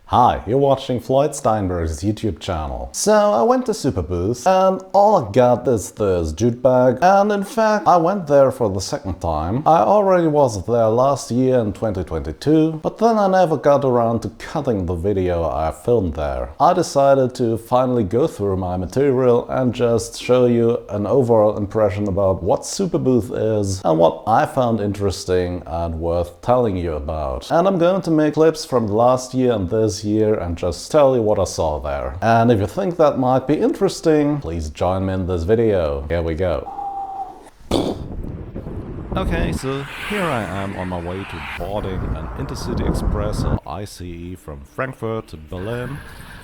Hi, you're watching Floyd Steinberg's YouTube channel. So I went to Superbooth and all I got is this jute bag, and in fact I went there for the second time. I already was there last year in 2022, but then I never got around to cutting the video I filmed there. I decided to finally go through my material and just show you an overall impression about what Superbooth is and what I found interesting and worth telling you about. And I'm going to make clips from last year and this year and just tell you what I saw there. And if you think that might be interesting, please join me in this video. Here we go. Okay, so here I am on my way to boarding an Intercity Express or ICE from Frankfurt to Berlin.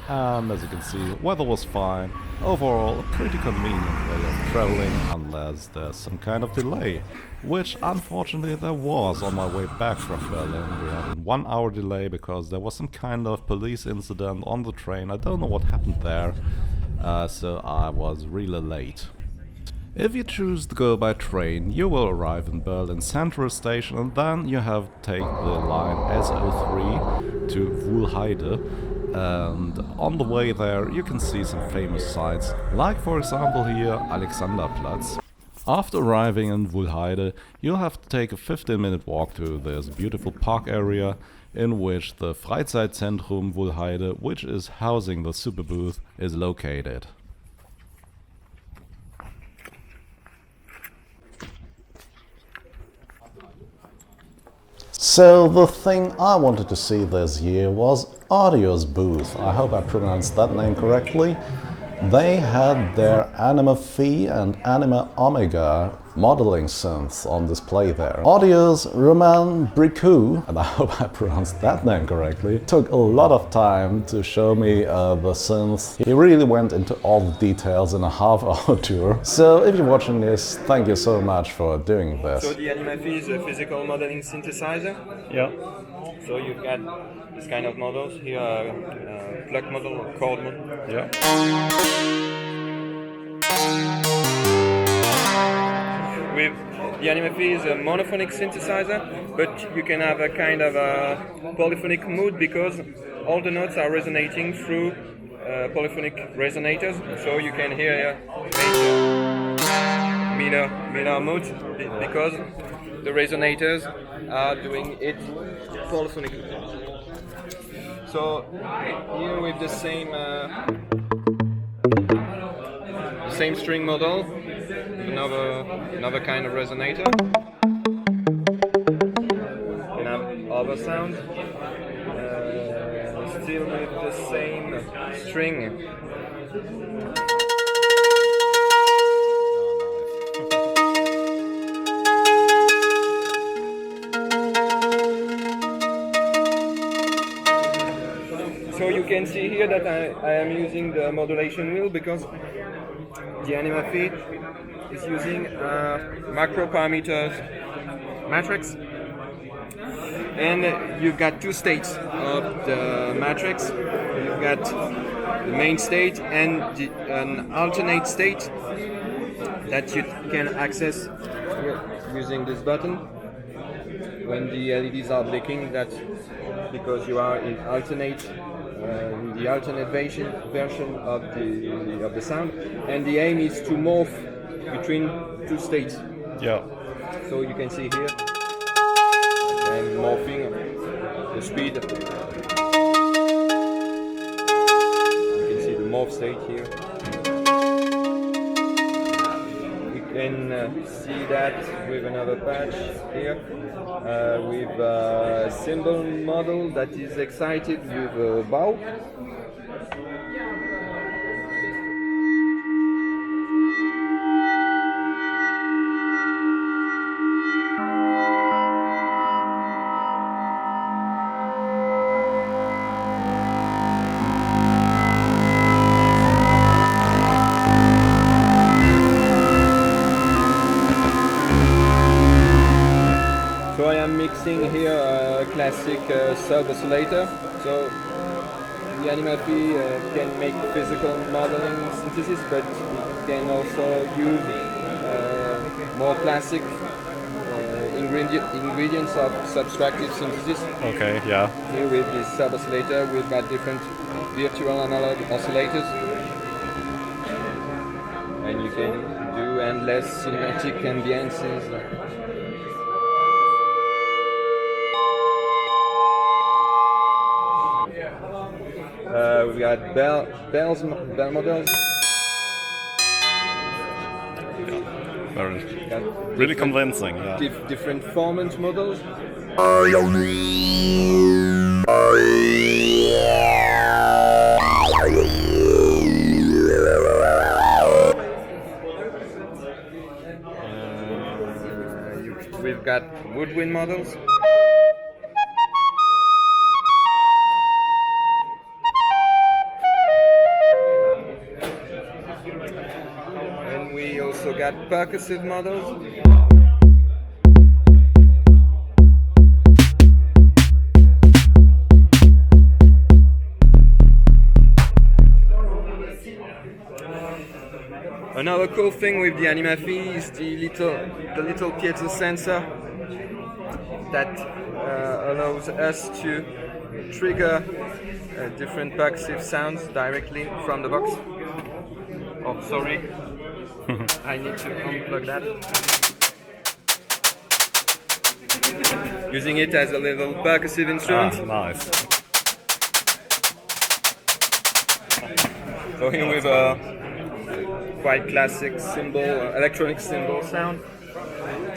And as you can see, weather was fine. Overall, a pretty convenient way of traveling unless there's some kind of delay, which unfortunately there was on my way back from Berlin. We had a 1 hour delay because there was some kind of police incident on the train. I don't know what happened there, so I was really late. If you choose to go by train, you will arrive in Berlin Central Station and then you have to take the line SO3 to Wuhlheide. And on the way there you can see some famous sites, like for example here Alexanderplatz. After arriving in Wuhlheide, you'll have to take a 15-minute walk to this beautiful park area in which the Freizeitzentrum Wuhlheide, which is housing the Superbooth, is located. So the thing I wanted to see this year was Aodyo's booth. I hope I pronounced that name correctly. They had their Anyma PHI and Anyma Omega modeling synths on display there. Aodyo's Roman Bricoux, and I hope I pronounced that name correctly, took a lot of time to show me the synths. He really went into all the details in a half-hour tour. So if you're watching this, thank you so much for doing this. So the Anyma PHI is a physical modeling synthesizer. Yeah. So you've got this kind of models here, plug model or chord model. Yeah. With the Anyma PHI is a monophonic synthesizer, but you can have a kind of a polyphonic mood because all the notes are resonating through polyphonic resonators. So you can hear major, minor modes because the resonators are doing it polyphonically. So here with the same string model, another kind of resonator. You can have other sound, still with the same string. So you can see here that I am using the modulation wheel because the Anyma PHI is using macro parameters matrix, and you've got two states of the matrix. You've got the main state and an alternate state that you can access using this button. When the LEDs are blinking, that's because you are in the alternate version of the sound, and the aim is to morph between two states. Yeah. So you can see here, I'm morphing the speed. You can see the morph state here. You can see that with another patch here, with a cymbal model that is excited with a bow. So I am mixing here a classic sub-oscillator. So the Anyma PHI can make physical modeling synthesis, but it can also use more classic ingredients of subtractive synthesis. Okay, yeah. Here with this sub-oscillator, we've got different virtual analog oscillators. And you can do endless cinematic ambiances. We got bell models. Really convincing, yeah. Different formant models. We've got woodwind models. And we also got percussive models. Another cool thing with the Anyma PHI is the little piezo sensor that allows us to trigger different percussive sounds directly from the box. Oh, sorry, I need to unplug that. Using it as a little percussive instrument. Nice. So here with a quite classic electronic cymbal sound.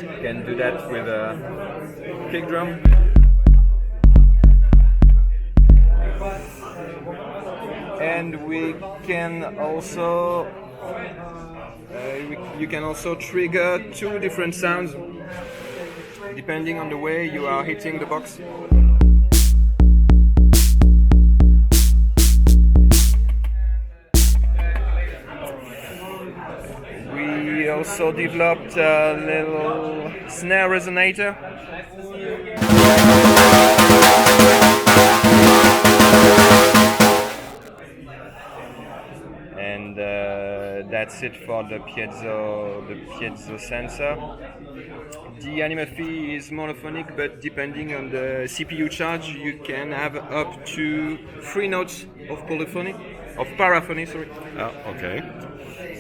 You can do that with a kick drum. And we can also you can also trigger two different sounds depending on the way you are hitting the box. We also developed a little snare resonator. And that's it for the piezo sensor. The Anyma PHI is monophonic, but depending on the CPU charge, you can have up to 3 notes of paraphony. Sorry. Oh, okay.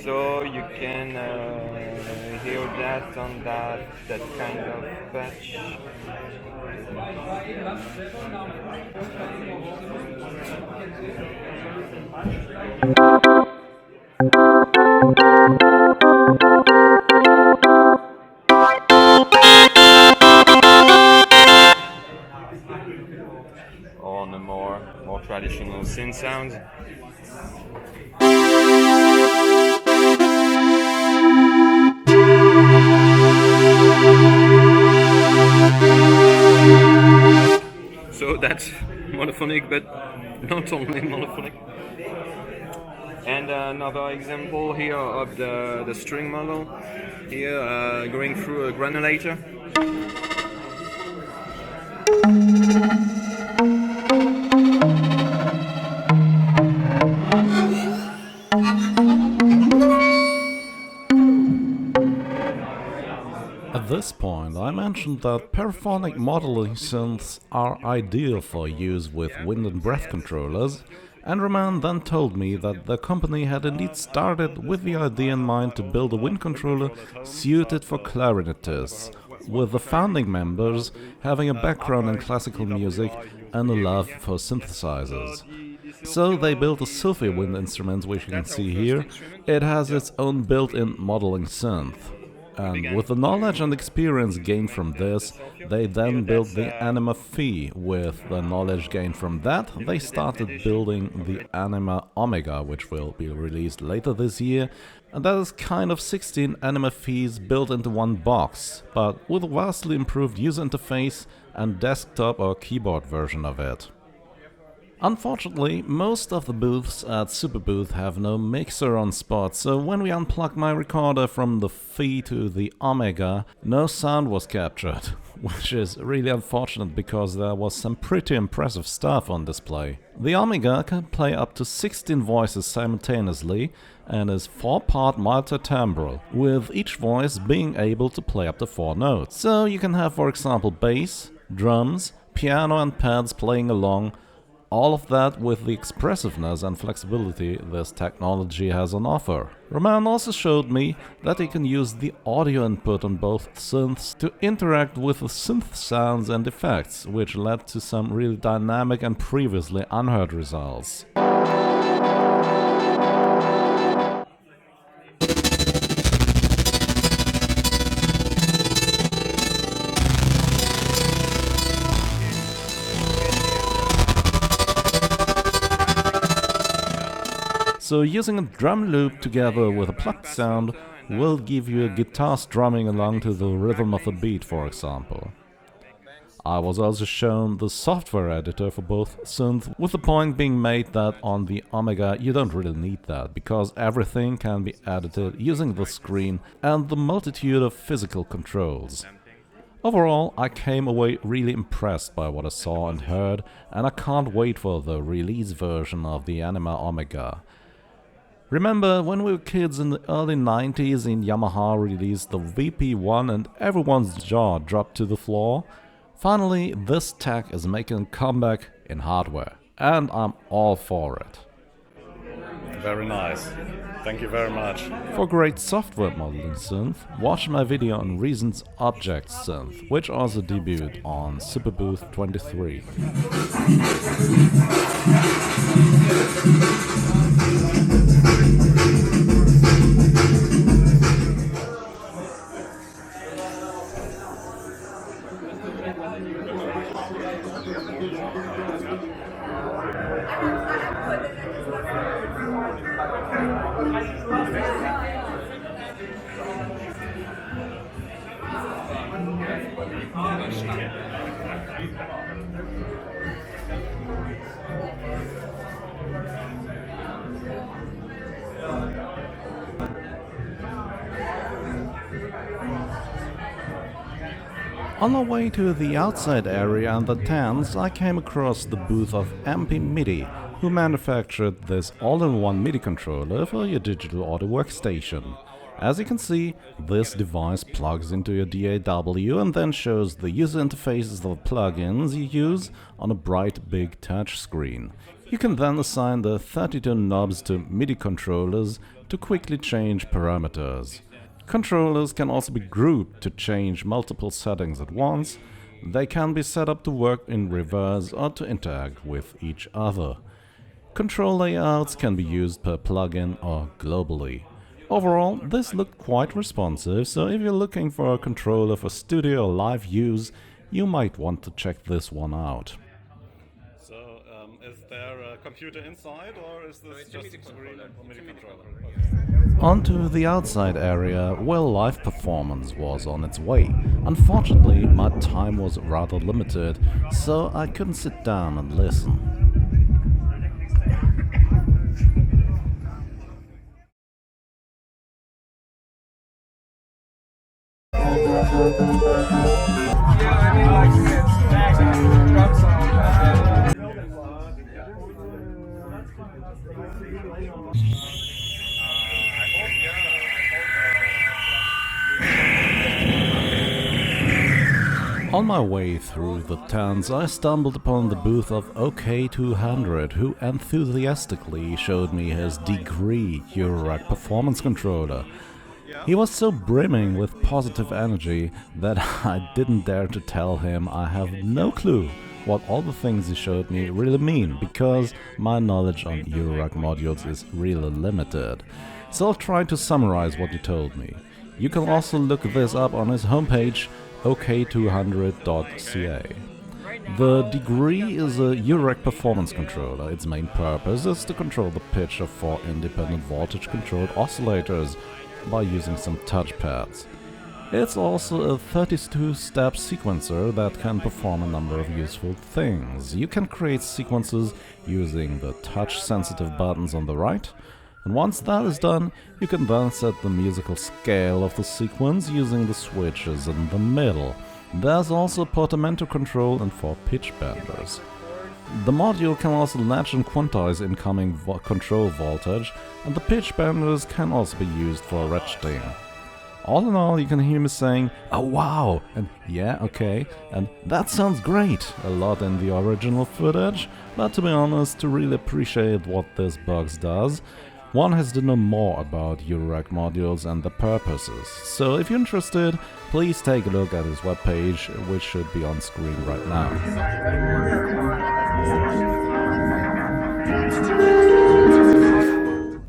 So you can hear that on that kind of patch. On the more traditional synth sounds. So that's monophonic, but not only monophonic. And another example here of the string model, here going through a granulator. At this point, I mentioned that paraphonic modeling synths are ideal for use with wind and breath controllers, and Roman then told me that the company had indeed started with the idea in mind to build a wind controller suited for clarinetists, with the founding members having a background in classical music and a love for synthesizers. So they built a Sylphyo wind instrument, which you can see here. It has its own built-in modeling synth. And with the knowledge and experience gained from this, they then built the Anyma PHI. With the knowledge gained from that, they started building the Anyma Omega, which will be released later this year. And that is kind of 16 Anyma PHIs built into one box, but with a vastly improved user interface and desktop or keyboard version of it. Unfortunately, most of the booths at Superbooth have no mixer on spot, so when we unplugged my recorder from the PHI to the Omega, no sound was captured. which is really unfortunate because there was some pretty impressive stuff on display. The Omega can play up to 16 voices simultaneously and is 4-part multi-timbral, with each voice being able to play up to 4 notes. So you can have, for example, bass, drums, piano and pads playing along, all of that with the expressiveness and flexibility this technology has on offer. Roman also showed me that he can use the audio input on both synths to interact with the synth sounds and effects, which led to some really dynamic and previously unheard results. So using a drum loop together with a plucked sound will give you a guitar strumming along to the rhythm of the beat, for example. I was also shown the software editor for both synths, with the point being made that on the Omega you don't really need that, because everything can be edited using the screen and the multitude of physical controls. Overall, I came away really impressed by what I saw and heard, and I can't wait for the release version of the Anyma Omega. Remember when we were kids in the early 90s and Yamaha released the VP1 and everyone's jaw dropped to the floor? Finally, this tech is making a comeback in hardware, and I'm all for it. Very nice. Thank you very much. For great software modeling synth, watch my video on Reason's Object Synth, which also debuted on Superbooth 23. On my way to the outside area and the tents, I came across the booth of MPMIDI, who manufactured this all-in-one MIDI controller for your digital audio workstation. As you can see, this device plugs into your DAW and then shows the user interfaces of the plugins you use on a bright big touch screen. You can then assign the 32 knobs to MIDI controllers to quickly change parameters. Controllers can also be grouped to change multiple settings at once. They can be set up to work in reverse or to interact with each other. Control layouts can be used per plugin or globally. Overall, this looked quite responsive, so if you're looking for a controller for studio or live use, you might want to check this one out. So, is there a computer inside, or is this just a screen or MIDI controller? Onto the outside area, where live performance was on its way. Unfortunately, my time was rather limited, so I couldn't sit down and listen. On my way through the tents, I stumbled upon the booth of OK200, who enthusiastically showed me his Degree Eurorack performance controller. He was so brimming with positive energy that I didn't dare to tell him I have no clue what all the things he showed me really mean, because my knowledge on Eurorack modules is really limited. So I'll try to summarize what he told me. You can also look this up on his homepage, ok200.ca. The Degree is a Eurorack performance controller. Its main purpose is to control the pitch of 4 independent voltage-controlled oscillators by using some touchpads. It's also a 32-step sequencer that can perform a number of useful things. You can create sequences using the touch-sensitive buttons on the right, and once that is done, you can then set the musical scale of the sequence using the switches in the middle. There's also a portamento control and 4 pitch benders. The module can also latch and quantize incoming control voltage, and the pitch benders can also be used for ratcheting. All in all, you can hear me saying, "Oh wow," and "yeah, okay," and "that sounds great" a lot in the original footage, but to be honest, to really appreciate what this box does, one has to know more about Eurorack modules and the purposes. So if you're interested, please take a look at his webpage, which should be on screen right now.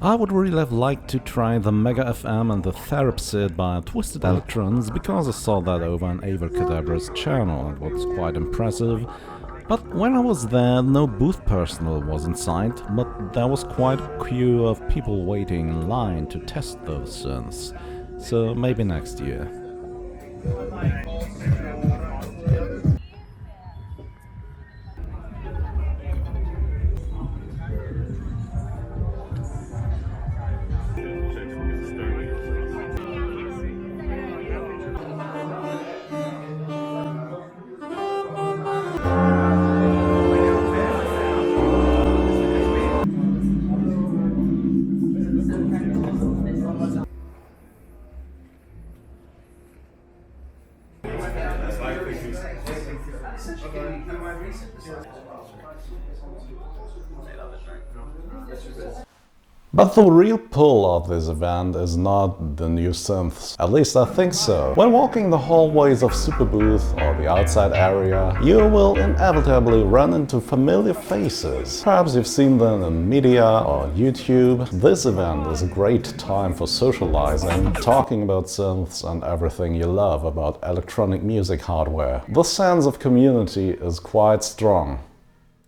I would really have liked to try the Mega FM and the Therapsid by Twisted Electrons because I saw that over on Avercadabra's channel and it was quite impressive. But when I was there, no booth personnel was in sight, but there was quite a queue of people waiting in line to test those synths. So maybe next year. But the real pull of this event is not the new synths, at least I think so. When walking the hallways of Superbooth or the outside area, you will inevitably run into familiar faces. Perhaps you've seen them in media or YouTube. This event is a great time for socializing, talking about synths and everything you love about electronic music hardware. The sense of community is quite strong.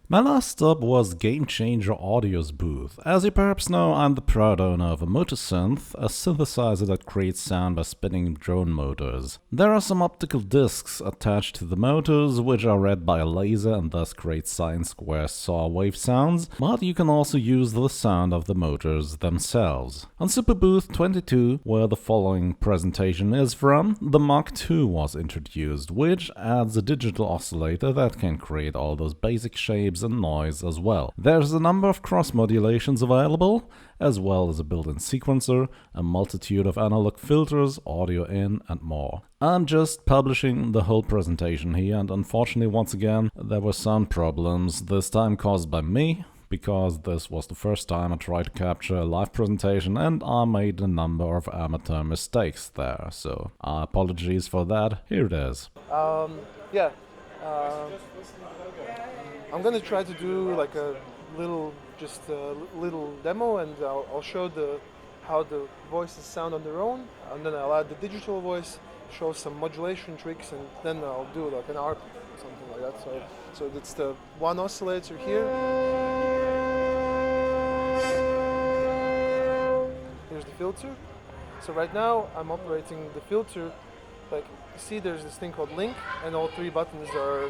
My last stop was Game Changer Audio's booth. As you perhaps know, I'm the proud owner of a Motosynth, a synthesizer that creates sound by spinning drone motors. There are some optical discs attached to the motors, which are read by a laser and thus create sine-square saw wave sounds, but you can also use the sound of the motors themselves. On Superbooth 22, where the following presentation is from, the Mk II was introduced, which adds a digital oscillator that can create all those basic shapes and noise as well. There's a number of cross modulations available, as well as a built-in sequencer, a multitude of analog filters, audio in, and more. I'm just publishing the whole presentation here, and unfortunately once again there were sound problems, this time caused by me, because this was the first time I tried to capture a live presentation and I made a number of amateur mistakes there, so apologies for that. Here it is. I'm gonna try to do like a little demo, and I'll show how the voices sound on their own, and then I'll add the digital voice, show some modulation tricks, and then I'll do like an ARP, something like that. So that's the one oscillator here. Here's the filter. So right now I'm operating the filter. Like you see, there's this thing called link, and all 3 buttons are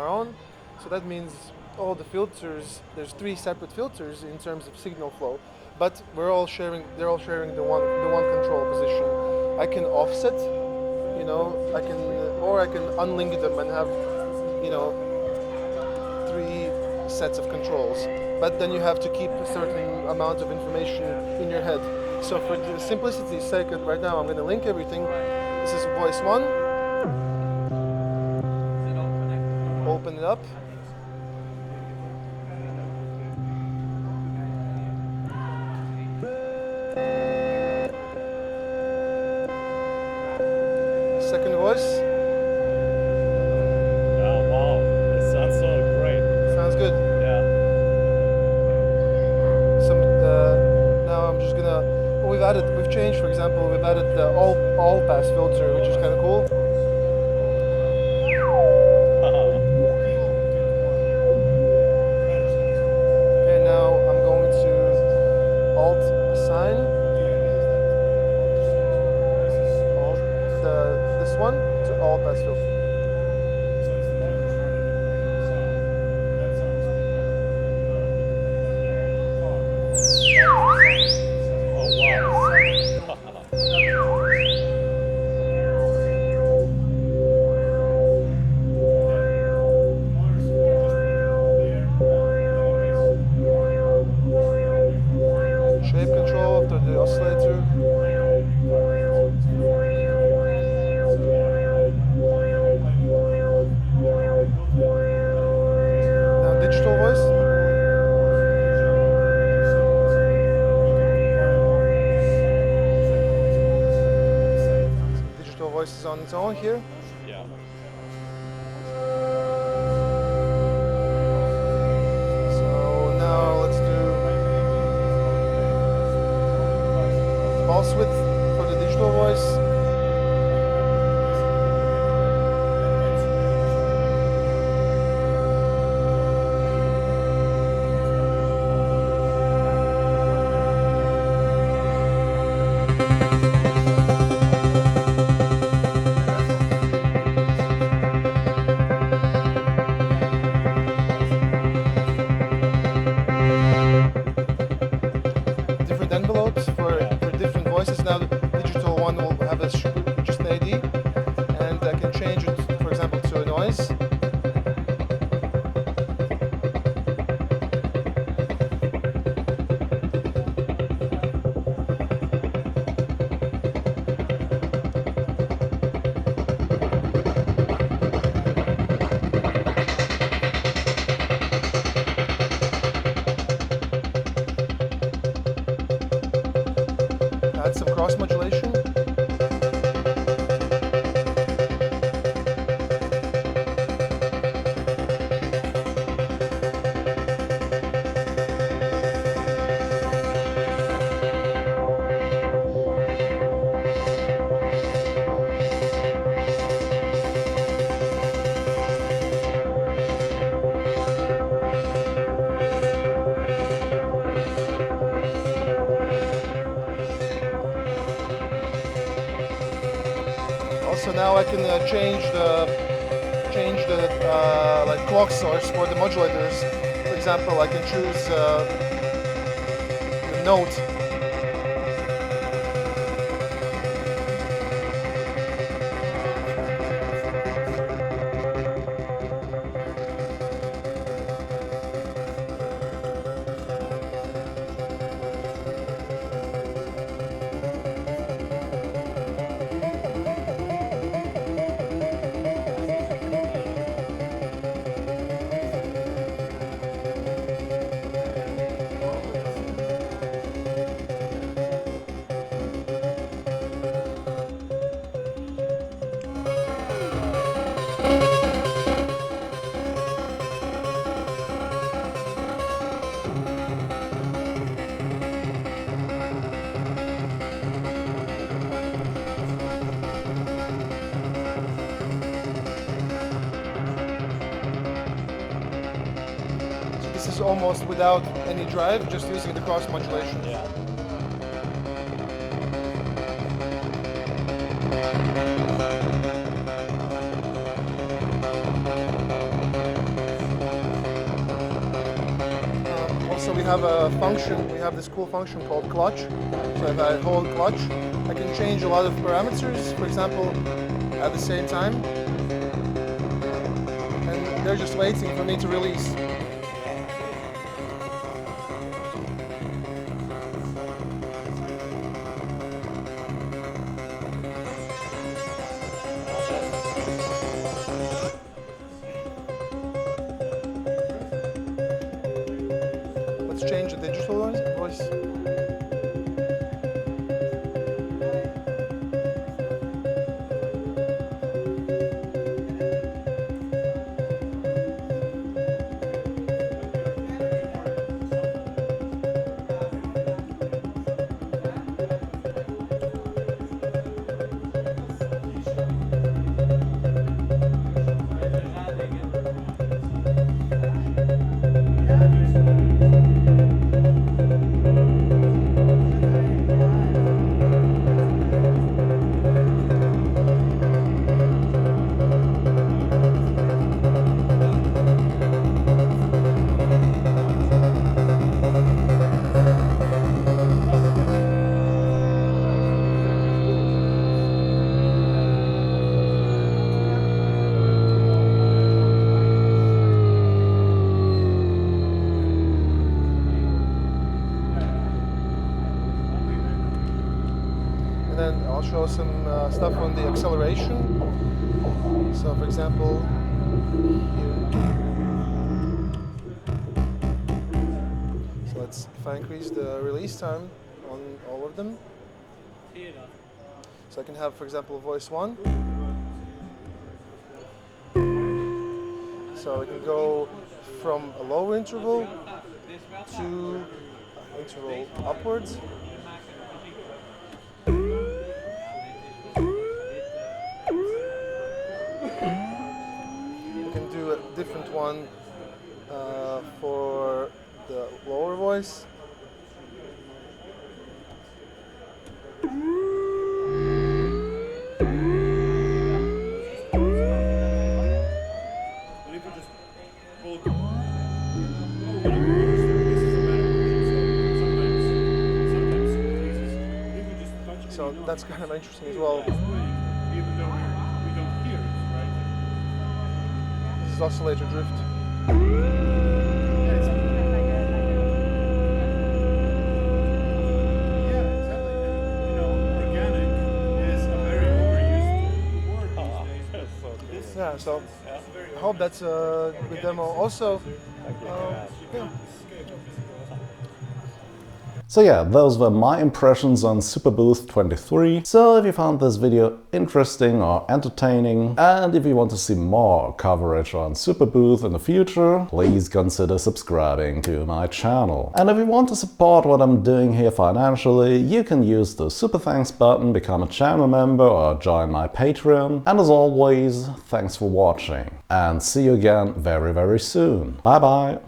on. So that means all the filters, there's 3 separate filters in terms of signal flow, but they're all sharing the one control position. I can offset, you know, or I can unlink them and have, you know, 3 sets of controls. But then you have to keep a certain amount of information in your head. So for the simplicity's sake, right now I'm going to link everything. This is voice 1. Open it up. Second voice. Oh wow, it sounds so great. Sounds good. Yeah. Now I'm just gonna. We've changed. For example, we've added the all pass filter, which is kind of cool. Okay, now I'm going to Alt assign. This one to all pass filter. oscillator. Now digital voice. Digital voice is on its own here. Yeah. So now let's do pulse width for the digital voice. Different envelopes for different voices. Now the digital one will have just an AD, and I can change it, for example, to a noise. Add some cross modulation. So now I can change the like clock source for the modulators. For example, I can choose the note. This is almost without any drive, just using the cross modulation. Yeah. Also, we have a function. We have this cool function called clutch. So if I hold clutch, I can change a lot of parameters. For example, at the same time, and they're just waiting for me to release. Let's change the digital voice. and I'll show some stuff on the acceleration. So for example, here. So if I increase the release time on all of them, so I can have, for example, voice 1. So I can go from a lower interval to interval upwards. You can do a different one for the lower voice. So that's kind of interesting as well. Even though we don't hear it, right? This is oscillator drift. Yeah, exactly. You know, organic is a very overused word these days. Yeah, so I hope that's a good demo. Also, yeah. So yeah, those were my impressions on Superbooth 23. So if you found this video interesting or entertaining, and if you want to see more coverage on Superbooth in the future, please consider subscribing to my channel. And if you want to support what I'm doing here financially, you can use the Super Thanks button, become a channel member, or join my Patreon. And as always, thanks for watching, and see you again very, very soon. Bye bye!